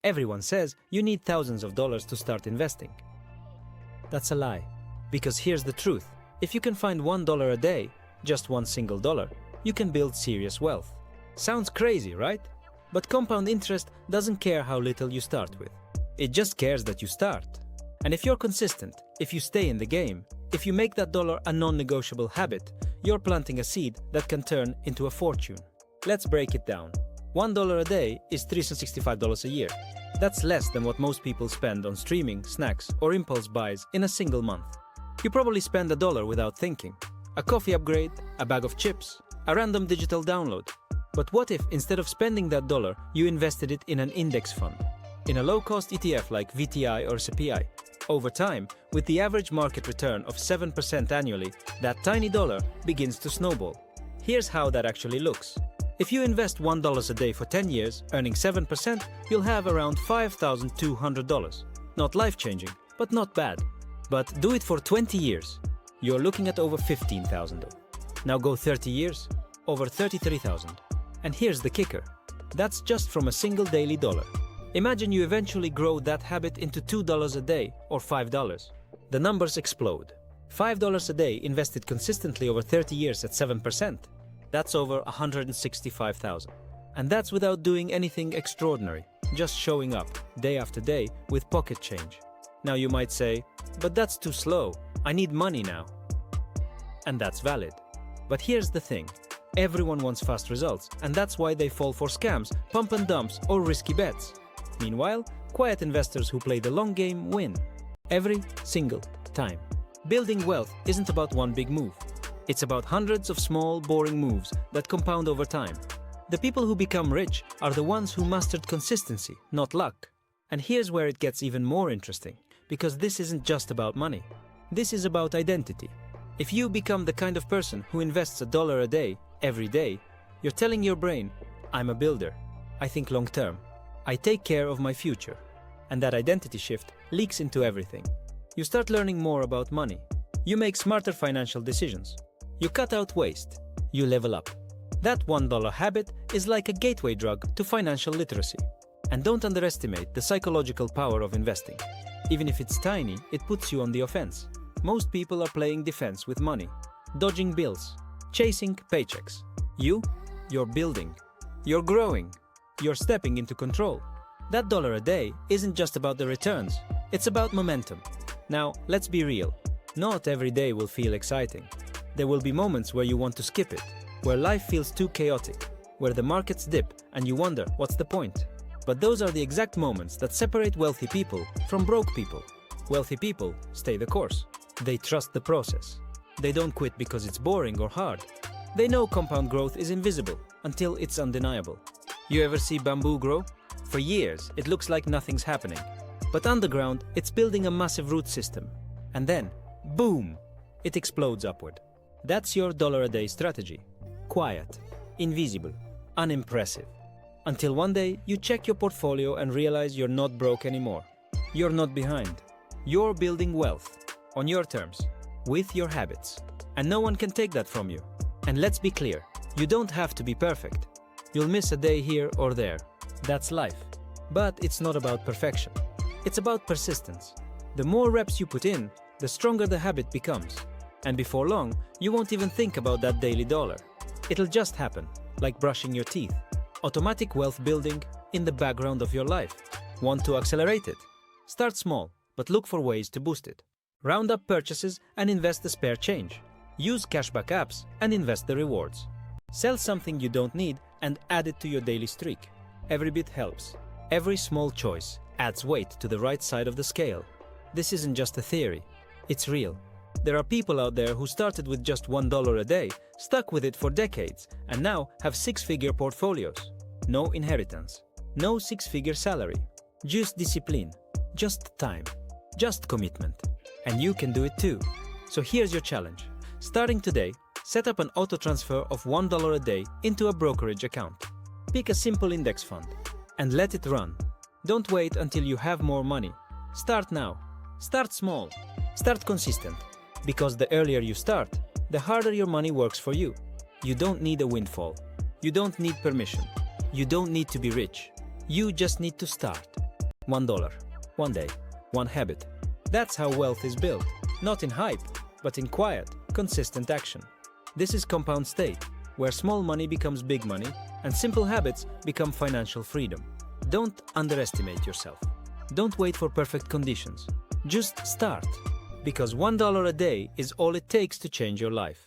Everyone says you need thousands of dollars to start investing. That's a lie. Because here's the truth. If you can find $1 a day, just one single dollar, you can build serious wealth. Sounds crazy, right? But compound interest doesn't care how little you start with. It just cares that you start. And if you're consistent, if you stay in the game, if you make that dollar a non-negotiable habit, you're planting a seed that can turn into a fortune. Let's break it down. $1 a day is $365 a year. That's less than what most people spend on streaming, snacks, or impulse buys in a single month. You probably spend $1 without thinking. A coffee upgrade, a bag of chips, a random digital download. But what if instead of spending that dollar, you invested it in an index fund? In a low-cost ETF like VTI or SPI? Over time, with the average market return of 7% annually, that tiny dollar begins to snowball. Here's how that actually looks. If you invest $1 a day for 10 years, earning 7%, you'll have around $5,200. Not life-changing, but not bad. But do it for 20 years. You're looking at over $15,000. Now go 30 years, over $33,000. And here's the kicker. That's just from a single daily dollar. Imagine you eventually grow that habit into $2 a day or $5. The numbers explode. $5 a day invested consistently over 30 years at 7%. That's over $165,000. And that's without doing anything extraordinary, just showing up day after day with pocket change. Now you might say, but that's too slow. I need money now. And that's valid. But here's the thing. Everyone wants fast results, and that's why they fall for scams, pump and dumps, or risky bets. Meanwhile, quiet investors who play the long game win. Every single time. Building wealth isn't about one big move. It's about hundreds of small, boring moves that compound over time. The people who become rich are the ones who mastered consistency, not luck. And here's where it gets even more interesting, because this isn't just about money. This is about identity. If you become the kind of person who invests $1 a day, every day, you're telling your brain, I'm a builder. I think long term. I take care of my future. And that identity shift leaks into everything. You start learning more about money. You make smarter financial decisions. You cut out waste. You level up. That $1 habit is like a gateway drug to financial literacy. And don't underestimate the psychological power of investing. Even if it's tiny, it puts you on the offense. Most people are playing defense with money, dodging bills, chasing paychecks. You're building. You're growing. You're stepping into control. That dollar a day isn't just about the returns. It's about momentum. Now, let's be real. Not every day will feel exciting. There will be moments where you want to skip it, where life feels too chaotic, where the markets dip and you wonder what's the point. But those are the exact moments that separate wealthy people from broke people. Wealthy people stay the course. They trust the process. They don't quit because it's boring or hard. They know compound growth is invisible until it's undeniable. You ever see bamboo grow? For years, it looks like nothing's happening. But underground, it's building a massive root system. And then, boom, it explodes upward. That's your dollar a day strategy. Quiet, invisible, unimpressive. Until one day, you check your portfolio and realize you're not broke anymore. You're not behind. You're building wealth. On your terms. With your habits. And no one can take that from you. And let's be clear, you don't have to be perfect. You'll miss a day here or there. That's life. But it's not about perfection. It's about persistence. The more reps you put in, the stronger the habit becomes. And before long, you won't even think about that daily dollar. It'll just happen, like brushing your teeth. Automatic wealth building in the background of your life. Want to accelerate it? Start small, but look for ways to boost it. Round up purchases and invest the spare change. Use cashback apps and invest the rewards. Sell something you don't need and add it to your daily streak. Every bit helps. Every small choice adds weight to the right side of the scale. This isn't just a theory. It's real. There are people out there who started with just $1 a day, stuck with it for decades, and now have six-figure portfolios. No inheritance. No six-figure salary. Just discipline. Just time. Just commitment. And you can do it too. So here's your challenge. Starting today, set up an auto transfer of $1 a day into a brokerage account. Pick a simple index fund and let it run. Don't wait until you have more money. Start now. Start small. Start consistent. Because the earlier you start, the harder your money works for you. You don't need a windfall. You don't need permission. You don't need to be rich. You just need to start. $1, one day, one habit. That's how wealth is built, not in hype, but in quiet, consistent action. This is Compound State, where small money becomes big money and simple habits become financial freedom. Don't underestimate yourself. Don't wait for perfect conditions. Just start, because $1 a day is all it takes to change your life.